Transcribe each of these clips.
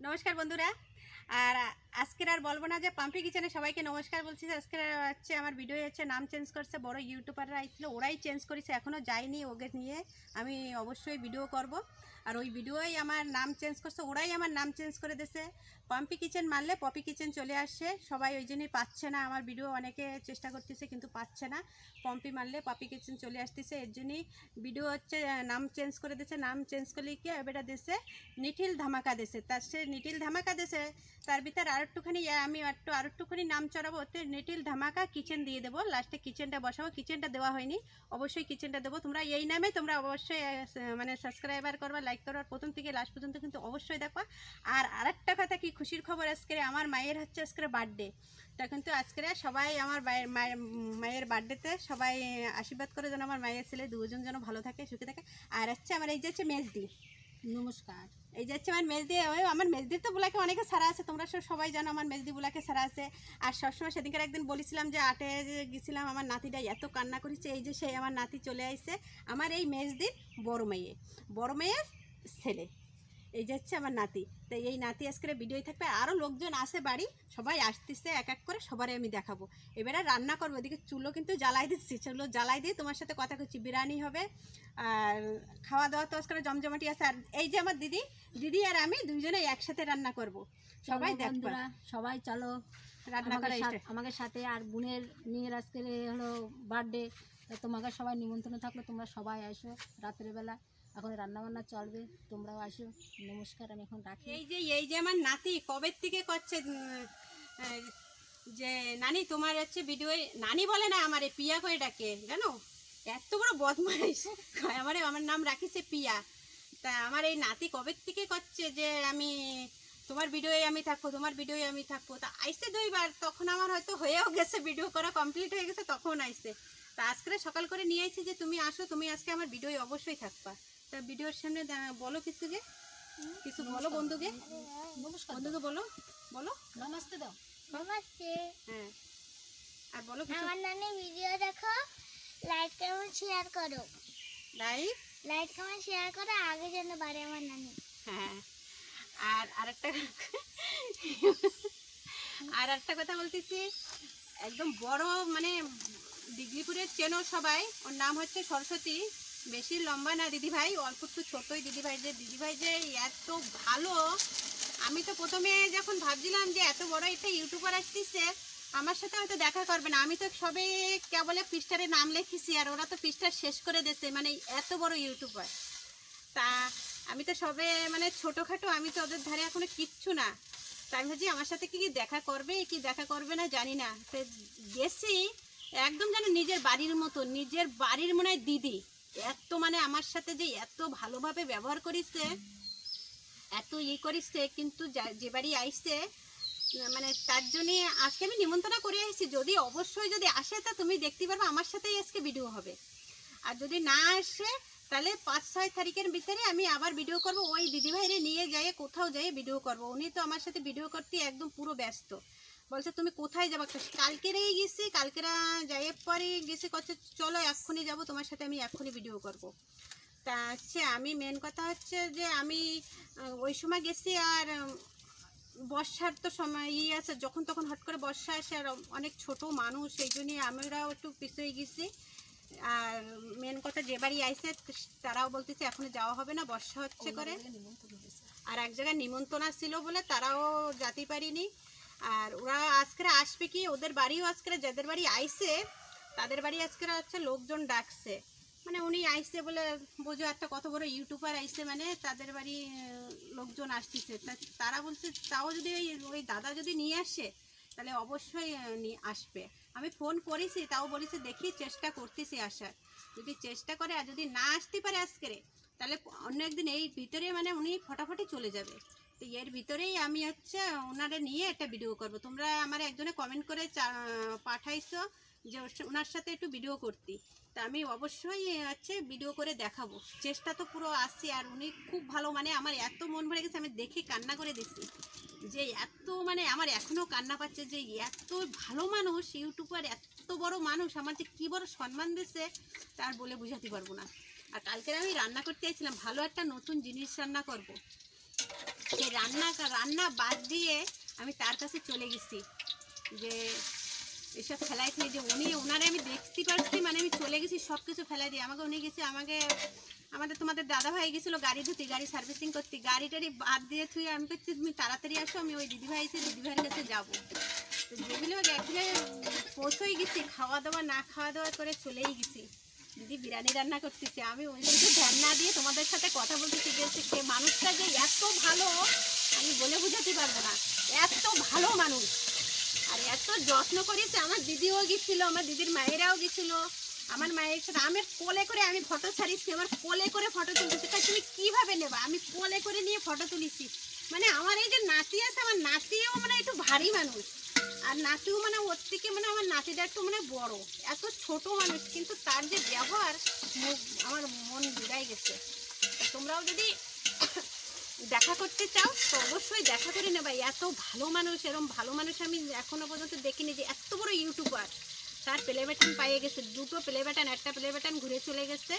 নমস্কার বন্ধুরা। আর আজকের আর বলবো না যে পাম্পি কিচেনে সবাইকে নমস্কার বলছি। আজকে হচ্ছে আমার ভিডিও হচ্ছে নাম চেঞ্জ করছে, বড় ইউটিউবাররা আইছিল, ওরাই চেঞ্জ করেছে, এখনও যায়নি। ওকে নিয়ে আমি অবশ্যই ভিডিও করব। আর ওই ভিডিওই আমার নাম চেঞ্জ করছে, ওরাই আমার নাম চেঞ্জ করে দিয়েছে। পাম্পি কিচেন মারলে পপি কিচেন চলে আসে, সবাই ওই জন্যই পাচ্ছে না আমার ভিডিও। অনেকে চেষ্টা করতেছে কিন্তু পাচ্ছে না। পম্পি মারলে পপি কিচেন চলে আসতেছে, এর জন্যই ভিডিও হচ্ছে নাম চেঞ্জ করে দিয়েছে। নাম চেঞ্জ করলে কি এবারে দিয়েছে নিটিল ধামাকা দেশে। তার সে নিটিল ধামাকা দেশে তার ভিতরে আর একটুখানি আমি আর একটুখানি নাম চড়াবো, ওতে নিটিল ধামাকা কিচেন দিয়ে দেবো। লাস্টে কিচেনটা বসাবো, কিচেনটা দেওয়া হয়নি, অবশ্যই কিচেনটা দেবো। তোমরা এই নামে তোমরা অবশ্যই মানে সাবস্ক্রাইবার করবা, লাইক করবা, প্রথম থেকে লাস্ট পর্যন্ত কিন্তু অবশ্যই দেখবা। আর আরেকটা কথা কি খুশির খবর, আজকে আমার মায়ের হচ্ছে আজকে বার্থডে। তা কিন্তু আজকে সবাই আমার মায়ের বার্থডেতে সবাই আশীর্বাদ করে যেন আমার মায়ের ছেলে দুজন যেন ভালো থাকে, সুখে থাকে। আর হচ্ছে আমার এই যে হচ্ছে মেজদি, নমস্কার। এই যে হচ্ছে আমার মেজদি, ওই আমার মেজদির তো বুলাকে অনেকে সারা আছে, তোমরা সবাই জানো আমার মেজদি বুলাকে সারা আছে। আর সবসময় সেদিনকার একদিন বলেছিলাম যে আটে গেছিলাম, আমার নাতিটা এত কান্না করেছে, এই যে সেই আমার নাতি চলে আসছে, আমার এই মেজদির বড় মেয়ের ছেলে। এই যে হচ্ছে আমার নাতি। তো এই নাতি আজকে ভিডিওই থাকবে, আরও লোকজন আসে বাড়ি, সবাই আসতেছে এক এক করে, সবারই আমি দেখাবো। এবারে রান্না করবো, এদিকে চুলো কিন্তু জ্বালাই দিচ্ছি, চুলো জ্বালাই দিয়ে তোমার সাথে কথা করছি। বিরিয়ানি হবে আর খাওয়া দাওয়া তো আজকে জমজমাটি আছে। আর এই যে আমার দিদি আর আমি দুইজনে একসাথে রান্না করব, সবাই দেখবা। সবাই চলো রান্না করা আমাদের সাথে। আর বোনের মেয়ের আজকে হলো বার্থডে, তোমাকে সবাই নিমন্ত্রণ থাকলো, তোমরা সবাই আসো রাতের বেলা। এখন রান্না বান্না চলবে, তোমরাও আসো। নমস্কার, আমি এখন রাখি। এই যে আমার নাতি কবে থেকে করছে যে নানি তোমার হচ্ছে ভিডিও, নানি বলে না আমার পিয়া করে ডাকে, জানো এত বড় বদমাইশ। আমার নাম রাখিছে পিয়া। তা আমার এই নাতি কবে থেকে করছে যে আমি তোমার ভিডিওয়ে আমি থাকবো, তোমার ভিডিওয়ে আমি থাকবো। তা আইসে 2বার, তখন আমার হয়তো হয়েও গেছে, ভিডিও করা কমপ্লিট হয়ে গেছে, তখন আইসে। তা আজকে সকাল করে নিয়ে আইছি যে তুমি আসো, তুমি আজকে আমার ভিডিওয়ে অবশ্যই থাকবা। তা ভিডিওর সামনে বলো কিছু বলো বন্ধুকে, বন্ধুকে বলো নমস্তে দাও। নমস্তে। হ্যাঁ, আর বলো আমার নানি ভিডিও দেখো, লাইক কমেন্ট শেয়ার করো। লাইক কমেন্ট শেয়ার করো, আগে যেন বাড়ে আমার নানি। হ্যাঁ। আর আরেকটা কথা বলতেছি, একদম বড় মানে ডিগ্রিপুরের চেনো সবাই, ওর নাম হচ্ছে সরস্বতী। বেশি লম্বা না দিদিভাই, অল্প একটু ছোটোই দিদিভাই। যে এত ভালো, আমি তো প্রথমে যখন ভাবছিলাম যে এত বড় একটা ইউটিউবার আসতেছে, আমার সাথে হয়তো দেখা করবে না, আমি তো সবে কেবল পৃষ্ঠারে নাম লিখেছি, আর ওরা তো পৃষ্ঠা শেষ করে দিচ্ছে, মানে এত বড় ইউটিউবার। তা আমি তো সবে মানে ছোটোখাটো, আমি তো ওদের ধারে এখনো কিচ্ছু না। তাই ভাবছি আমার সাথে কি দেখা করবে না জানি না। তো গেছি একদম যেন নিজের বাড়ির মতো, নিজের বাড়ির মনে হয় দিদি। এত মানে আমার সাথে যে এত ভালোভাবে ব্যবহার করিছে, এত করিছে, কিন্তু যে বাড়ি আইসছে মানে তার জন্যে আজকে আমি নিমন্ত্রণ করে আসছি। যদি অবশ্যই যদি আসে তা তুমি দেখতে পারবে, আমার সাথেই আজকে ভিডিও হবে। আর যদি না আসে তাহলে 5-6 তারিখের ভিতরে আমি আবার ভিডিও করব, ওই দিদিভাইরে নিয়ে যাই, কোথাও যাই ভিডিও করব। উনি তো আমার সাথে ভিডিও করতে একদম পুরো ব্যস্ত, বলছে তুমি কোথায় যাবো। কালকেরেই গেছি, কালকেরা যাই পরে গেছি, করছে চলো এক্ষুনি যাবো, তোমার সাথে আমি এক্ষুনি ভিডিও করব। তা হচ্ছে আমি মেন কথা হচ্ছে যে আমি ওই সময় গেছি, আর বর্ষার তো সময় আছে, যখন তখন হট করে বর্ষা আসে, আর অনেক ছোট মানুষ, সেই জন্যই আমরাও একটু পিছিয়ে গেছি। আর মেন কথা যে বাড়ি আইসে তারাও বলতেছে এখনো যাওয়া হবে না, বর্ষা হচ্ছে করে। আর এক জায়গায় নিমন্ত্রণ ছিল বলে তারাও যেতে পারিনি। আর ওরা আজকে আসবে কি, ওদের বাড়িও আজকে, যাদের বাড়ি আইসে তাদের বাড়ি আজকে হচ্ছে লোকজন ডাকছে, মানে উনি আইসে বলে বোঝো একটা কত বড় ইউটিউবার আইসে, মানে তাদের বাড়ি লোকজন আসতেছে। তারা বলছে তাও যদি ওই দাদা যদি নিয়ে আসে তাহলে অবশ্যই আসবে। আমি ফোন করেছি, তাও বলেছে দেখি চেষ্টা করতেছি আসার, যদি চেষ্টা করে, আর যদি না আসতে পারে আজকে তাহলে অন্য একদিন এই ভিতরে মানে উনি ফটাফটি চলে যাবে। তো এর ভিতরেই আমি হচ্ছে ওনারা নিয়ে একটা ভিডিও করব। তোমরা আমার একজনে কমেন্ট করে পাঠাইছো যে ওনার সাথে একটু ভিডিও করতে, তা আমি অবশ্যই হচ্ছে ভিডিও করে দেখাবো, চেষ্টা তো পুরো আসছে। আর উনি খুব ভালো, মানে আমার এত মন ভরে গেছে, আমি দেখে কান্না করে দিচ্ছি যে এত মানে আমার এখনও কান্না পাচ্ছে যে এত ভালো মানুষ, ইউটিউবার এত বড় মানুষ আমার যে কী বড় সম্মান দিচ্ছে তার বলে বোঝাতে পারবো না। আর কালকে আমি রান্না করতে চাইছিলাম, ভালো একটা নতুন জিনিস রান্না করব, সেই রান্না বাদ দিয়ে আমি তার কাছে চলে গেছি যে এসব ফেলাই থেকে যে ওনারে আমি দেখতে পাচ্ছি, মানে আমি চলে গেছি সব কিছু ফেলাই দিয়ে। উনি গেছে আমাদের তোমাদের দাদা ভাই গেছিলো গাড়ি ধুতে, গাড়ি সার্ভিসিং করতে, গাড়ি টাড়ি বাদ দিয়ে থুয়ে আমি করছি তুমি তাড়াতাড়ি আসো, আমি ওই দিদিভাই এসে দিদিভাইয়ের কাছে যাবো। তো যেগুলো একদিনে পৌঁছেই গেছি, খাওয়া দাওয়া না খাওয়া দাওয়া করে চলেই গেছি। দিদি বিরিয়ানি রান্না করতেছি, আমি ওই দিকে ধ্যান না দিয়ে তোমাদের সাথে কথা বলতেছি যে সে মানুষটা যে এত ভালো আমি বলে বোঝাতে পারবো না। এত ভালো মানুষ আর এত যত্ন করেছে। আমার দিদিও গেছিলো, আমার দিদির মায়েরাও গেছিলো, আমার মায়ের সাথে আমার কোলে করে আমি ফটো ছাড়িয়েছি, আমার কোলে করে ফটো তুলতেছি। তাই তুমি কিভাবে নেবা, আমি কোলে করে নিয়ে ফটো তুলেছি। মানে আমার এই যে নাতি আছে, আমার নাতিও মানে একটু ভারী মানুষ, আর নাতিও মানে ওর থেকে মানে আমার নাতিটা একটু মানে বড়, এত ছোট মানুষ, কিন্তু তার যে ব্যবহার আমার মন জুড়াই গেছে। তোমরাও যদি দেখা করতে চাও তো অবশ্যই দেখা করে নেবা। এত ভালো মানুষ, এরকম ভালো মানুষ আমি এখনো পর্যন্ত দেখিনি যে এত বড় ইউটিউবার। তার প্লে বাটন পাইয়ে গেছে, 2টো প্লে বাটন, একটা প্লে বাটন ঘুরে চলে গেছে,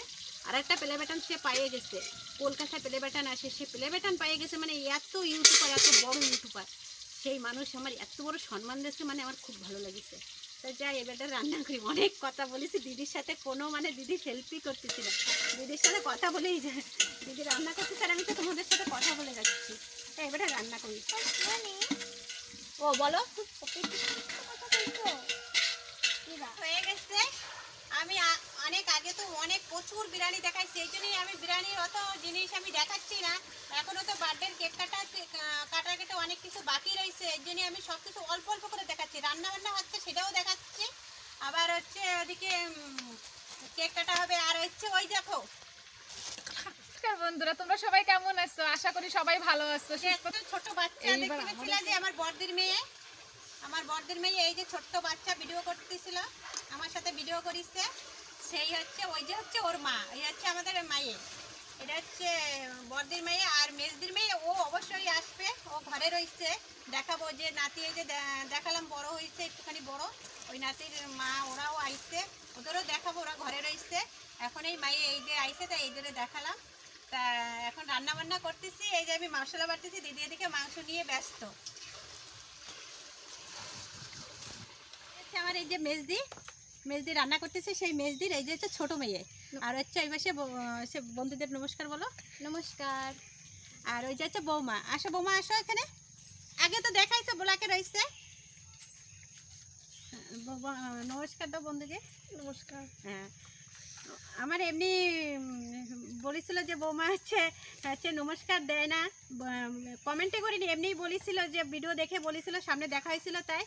আর একটা প্লে বাটন সে পাইয়ে গেছে। কলকাতায় প্লে বাটন আসে, সে প্লে বাটন পাইয়ে গেছে। মানে এত ইউটিউবার, এত বড় ইউটিউবার, সেই মানুষ আমার এত বড় সম্মান দিয়েছে, মানে আমার খুব ভালো লেগেছে। তাই যাই এবারটা রান্না করি। অনেক কথা বলেছি দিদির সাথে, কোনো মানে দিদি হেল্পই করতেছি না, দিদির সাথে কথা বলেই যায়। দিদি রান্না করতে স্যার আমি তো তোমাদের সাথে কথা বলে যাচ্ছি। তাই এবারটা রান্না করি। ও বলো। হয়ে গেছে। আমি অনেক আগে তো প্রচুর বিরিয়ানি দেখাইছি, এই জন্যই আমি বিরিয়ানির অত জিনিস আমি দেখাচ্ছি না। এখনো তো বার্থডের কেক কাটা অনেক কিছু বাকি রয়েছে, এই জন্যই আমি সব কিছু অল্প অল্প করে দেখাচ্ছি। রান্না বান্না হচ্ছে সেটাও দেখাচ্ছি, আবার হচ্ছে ওদিকে কেক কাটা হবে, আর হচ্ছে ওই দেখো। বন্ধুরা তোমরা সবাই কেমন আছো? আশা করি সবাই ভালো আছো। ছোট বাচ্চা দেখতেছিল যে আমার বড়দির মেয়ে এই যে ছোট্ট বাচ্চা ভিডিও করতেছিল, আমার সাথে ভিডিও করিছে, সেই হচ্ছে ওই যে হচ্ছে ওর মা, এই হচ্ছে আমাদের মায়ে, এটা হচ্ছে বড়দির মেয়ে। আর মেজদির মেয়ে ও অবশ্যই আসবে, ও ঘরে রয়েছে, দেখাবো যে নাতি এই যে দেখালাম বড় হয়েছে, একটুখানি বড়, ওই নাতির মা ওরাও আইছে, ওদেরও দেখাবো, ওরা ঘরে রয়েছে। এখন এই মায়ে এই যে আইছে, তাই এই জন্য দেখালাম। তা এখন রান্না বান্না করতেছি, এই যে আমি মশলা বাটতেছি, দিদি এদিকে মাংস নিয়ে ব্যস্ত। আমার এই যে মেজদি রান্না করতেছে, সেই মেজদির এই যে হচ্ছে ছোট মেয়ে, আর হচ্ছে এই পাশে সে বন্ধুদের নমস্কার বলো। নমস্কার। আর ওই যে হচ্ছে বৌমা। আসো বৌমা, আসো এখানে। আগে তো দেখাইছো ব্লকে রয়েছে। নমস্কার দাও বন্ধুকে। নমস্কার। হ্যাঁ, আমার এমনি বলেছিল যে বৌমা হচ্ছে নমস্কার দেয় না, কমেন্টে করিনি, এমনিই বলেছিল যে ভিডিও দেখে বলেছিল, সামনে দেখা হয়েছিল, তাই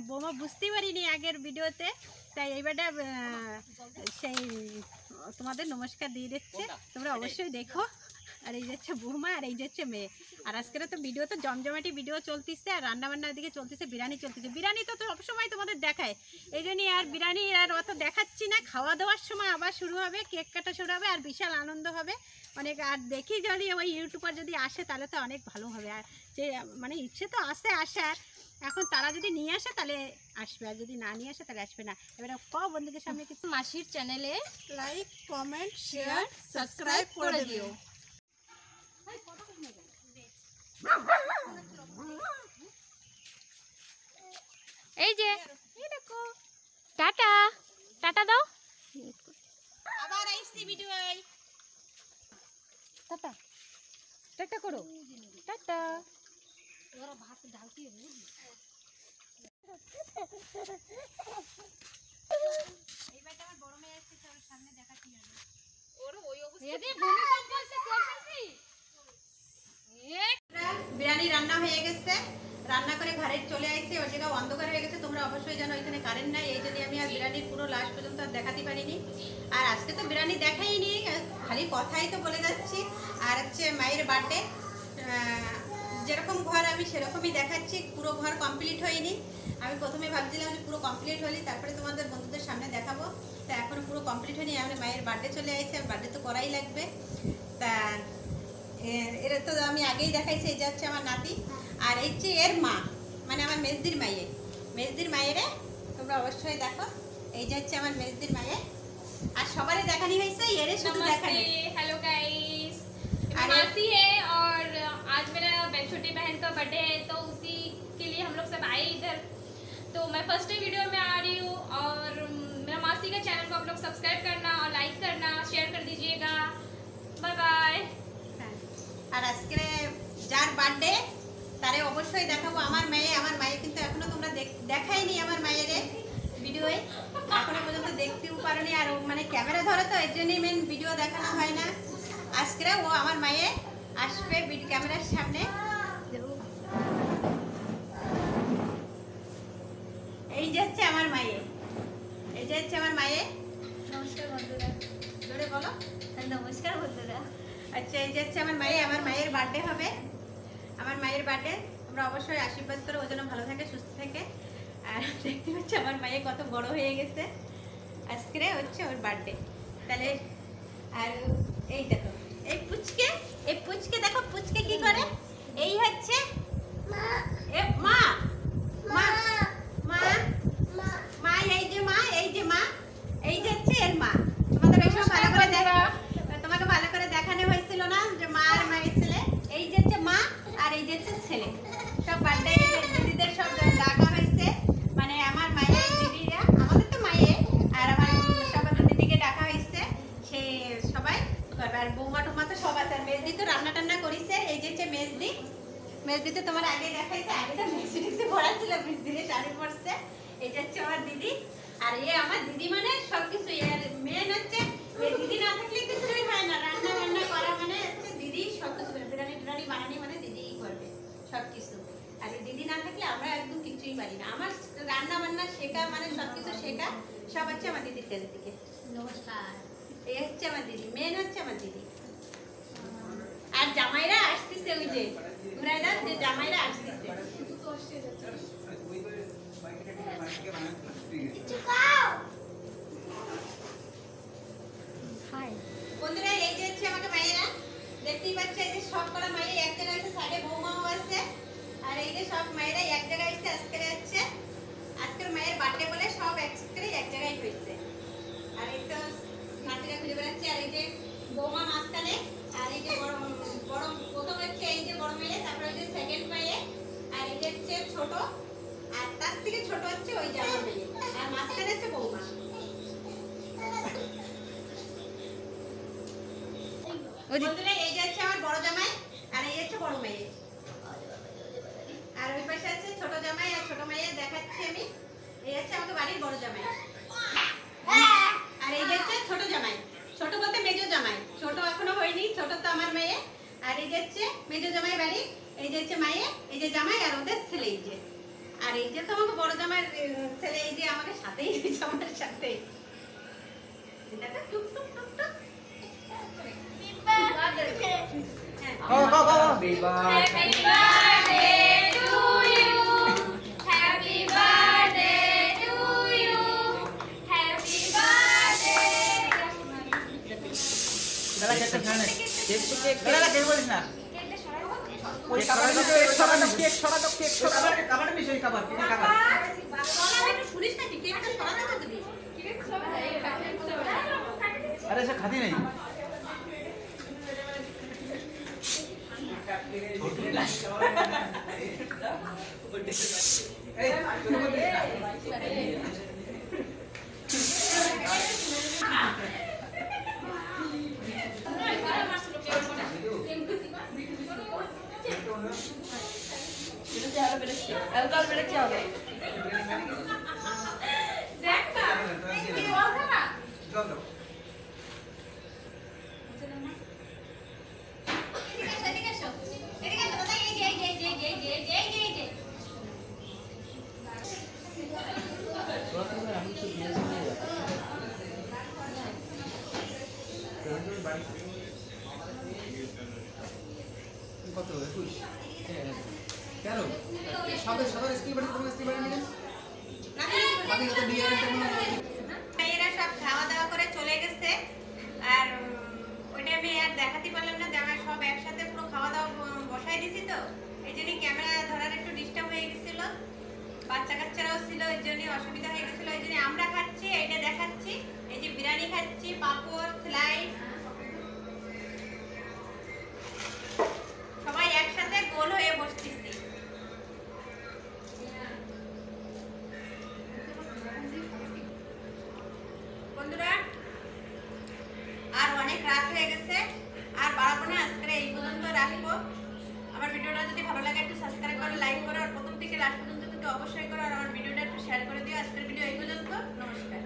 বৌমা বুঝতেই পারিনি আগের ভিডিওতে, তাই এইবারটা সেই তোমাদের নমস্কার দিয়ে দিচ্ছে, তোমরা অবশ্যই দেখো। আর এই যাচ্ছে বৌমা, আর এই যাচ্ছে মেয়ে। আর আজকের তো ভিডিও তো জমজমাটি ভিডিও চলতেছে, আর রান্নাবান্নার দিকে চলতেছে, বিরিয়ানি চলতেছে। বিরিয়ানি তো সবসময় তোমাদের দেখায়, এই জন্যই আর বিরিয়ানি আর অত দেখাচ্ছি না। খাওয়া দাওয়ার সময় আবার শুরু হবে, কেক কাটা শুরু হবে, আর বিশাল আনন্দ হবে অনেক। আর দেখি যদি ওই ইউটিউবার যদি আসে তাহলে তো অনেক ভালো হবে। আর যে মানে ইচ্ছে তো আসে আসার, এখন তারা যদি নিয়ে আসে তাহলে আসবে, আর যদি না নিয়ে আসে তাহলে আসবে না। এবারে বন্ধুদের সামনে কিছু মাসির চ্যানেলে লাইক, কমেন্ট, শেয়ার, সাবস্ক্রাইব করে দিও। এই যে দেখো, টাটা টাটা দাও। আবার আইসি ভিডিও। টাটা টাটা করো, টাটা। ওরা ভাত ঢালতে এইবারটা আমার বড় মেয়ে আসছে, ওর সামনে দেখাচ্ছি আমি। বিরিয়ানি রান্না হয়ে গেছে, রান্না করে ঘরে চলে আসছে, ওই জায়গা অন্ধকার হয়ে গেছে। তোমরা অবশ্যই জানো এখানে কারেন্ট নাই, এই জন্য আমি আর বিরিয়ানির পুরো লাস্ট পর্যন্ত আর দেখাতে পারিনি। আর আজকে তো বিরিয়ানি দেখাইনি, খালি কথাই তো বলে যাচ্ছি। আর হচ্ছে মায়ের বার্থডে, যেরকম ঘর আমি সেরকমই দেখাচ্ছি, পুরো ঘর কমপ্লিট হয়নি। আমি প্রথমে ভাবছিলাম যে পুরো কমপ্লিট হলে তারপরে তোমাদের বন্ধুদের সামনে দেখাবো, তা এখন পুরো কমপ্লিট হয়নি। আমি মায়ের বার্থডে চলে আসছে, বার্থডে তো করাই লাগবে। তা এরা তো আমি আগেই দেখাইছি, এই যে হচ্ছে আমার নাতি, আর এই যে এর মা, মানে আমার মেজদির মায়েরে তোমরা অবশ্যই দেখো। এই যে হচ্ছে আমার মেজদির মায়ে, আর সবারই দেখানি হয়েছে, এরে শুধু দেখানি। हेलो गाइस, अरे- मासी है और आज मेरा छोटे बहन का बर्थडे है तो उसी के लिए हम लोग सब आए इधर। तो मैं फर्स्ट टाइम वीडियो में आ रही हूँ और मेरा मासी का चैनल को आप लोग सब्सक्राइब करना और लाइक करना, शेयर कर दीजिएगा। Bye bye. আর আজকে যার বার্থডে তারে অবশ্যই দেখাবো আমার মায়ে কিন্তু এখনো তোমরা দেখাইনি আমার মায়ের ভিডিওয়ে, এখনো পর্যন্ত দেখতেও পারোনি। আর মানে ক্যামেরা ধরে তো এর জন্যই মেন ভিডিও দেখানো হয় না। আজকে ও আমার মায়ে আসবে ক্যামেরার সামনে। এই যে হচ্ছে আমার মায়ে, এই যে হচ্ছে আমার মায়ে। নমস্কার বন্ধুরা। জোরে বলো। নমস্কার বন্ধুরা। আচ্ছা, এই যে হচ্ছে আমার মায়ের বার্থডে হবে। আমার মায়ের বার্থডে তোমরা অবশ্যই আশীর্বাদ করো, ও যেন ভালো থাকে, সুস্থ থাকে। আর দেখতে পাচ্ছি আমার মায়ে কত বড় হয়ে গেছে। আজকে হচ্ছে ওর বার্থডে। তাহলে আর এই দেখো এই পুচকে দেখো পুচকে কি করে। এই হচ্ছে মা মা মা মা এই যে হচ্ছে এর মা। তোমাদের এইসব ভালো করে তোমাকে ভালো করে দেখানো হয়েছিল না যে মা আর মায়ের ছেলে। এই যে হচ্ছে মা আর এই যে হচ্ছে ছেলে। সব বার্থডে দিদিদের সব ডাকা হয়েছে, মানে আমার মায়ের দিদিরা, আমাদের তো মায়ের, আর আমার সব দিদিকে ডাকা হয়েছে। সে সবাই করবে। আর বৌমা টুমা তো সব আছে। আর মেজদি তো রান্না টান্না করেছে। এই যে হচ্ছে মেজদি তো তোমার আগে দেখাইছে। আগে তো মিক্সি ভরা ছিল, মেজদিরে শাড়ি পরছে। এই যে হচ্ছে আমার দিদি। আর আমার দিদি মানে সবকিছু। মেন হচ্ছে দিদি না থাকলে কিছুই হয় না। রান্না বান্না করা মানে হচ্ছে দিদি সবকিছু করবে। বিরিয়ানি বানানি মানে দিদিই করবে সবকিছু। আর দিদি না থাকলে আমরা একদম কিছুই পারি না। আমার রান্না বান্না শেখা মানে সবকিছু শেখা সব হচ্ছে আমার দিদির কাছ থেকে। নমস্কার। এই হচ্ছে আমার দিদি, মেন হচ্ছে আমার দিদি। আর জামাইরা আসতেছে, ওই যে ঘুরাই দাও, যে জামাইরা আসতেছে। বন্ধুরা এই যে হচ্ছে আমাকে মায়েরা দেখতেই পাচ্ছে। এই যে সব করা মায়ের এক জায়গায় আছে, সাইডে বৌমাও আছে। আর এই যে সব মায়েরা এক জায়গায় এসে আজকের মায়ের বার্থডে বলে সব এক জায়গায় হয়েছে। আর এই তো নাতিরা ঘুরে বেড়াচ্ছে। আর এই যে বৌমা মাঝখানে, আর এই যে বড় প্রথম হচ্ছে এই যে বড় মেয়ে, তারপরে যে সেকেন্ড মেয়ে, আর এই যে হচ্ছে ছোট, আর তার থেকে ছোট হচ্ছে ওই যে আমার মেয়ে, আর মাঝখানে হচ্ছে বৌমা। বন্ধুরা এই যে হচ্ছে আমার বড় জামাই, আর এই হচ্ছে বড় মেয়ে। আর ওই পাশে আছে ছোট জামাই আর ছোট মেয়ে দেখাচ্ছি আমি। এই হচ্ছে আমাকে বাড়ির বড় জামাই। আর এই যে হচ্ছে ছোট জামাই, ছোট বলতে মেজো জামাই, ছোট এখনো হয়নি, ছোট তো আমার মেয়ে। আর এই যে হচ্ছে মেজো জামাই বাড়ি। এই যে হচ্ছে মায়ে, এই যে জামাই আর ওদের ছেলে। এই যে আর এই যে তো আমাকে বড় জামাইয়ের ছেলে, এই যে আমাকে সাথেই আমার সাথে দেখো টুক টুক টুক টুক। Happy birthday to you. Happy birthday to you. Happy birthday. দাদা কেকটা খান। দাদা কেক বলিস না। ওই কেক সরা দাও। খাবার মিশাই খাবার। শুনিস না কি কেকটা সরা দাও তুমি? আরে সে খাতি নাই। কত 21 কেন সবার স্কুল বাড়ি তোমার স্কুল বাড়ি নিলেন আমি তো ডিআর মেয়েরা সব খাওয়া দাওয়া করে চলে গেছে। আর ওইটা আমি আর দেখাতে পারলাম না, জামা সব একসাথে পুরো খাওয়া দাওয়া বসাই দিছি। তো এই জন্য ক্যামেরা ধরার একটু ডিস্টার্ব হয়ে গেছিল, বাচ্চা কাচ্চারাও ছিল, এর জন্য অসুবিধা হয়ে গেছিল। এই জন্য আমরা খাচ্ছি, এইটা দেখাচ্ছি। এই যে বিরিয়ানি খাচ্ছি, পাপড়, স্লাইস, সবাই একসাথে গোল হয়ে বসতেছি। বন্ধুরা আর অনেক রাত হয়ে গেছে, আর বাড়াবো না, আজকে এই পর্যন্ত রাখবো। আমার ভিডিওটা যদি ভালো লাগে একটু সাবস্ক্রাইব করো, লাইক করো, আর প্রথম থেকে লাস্ট পর্যন্ত কিন্তু অবশ্যই করো, আর আমার ভিডিওটা একটু শেয়ার করে দিও। আজকের ভিডিও এই পর্যন্ত, নমস্কার।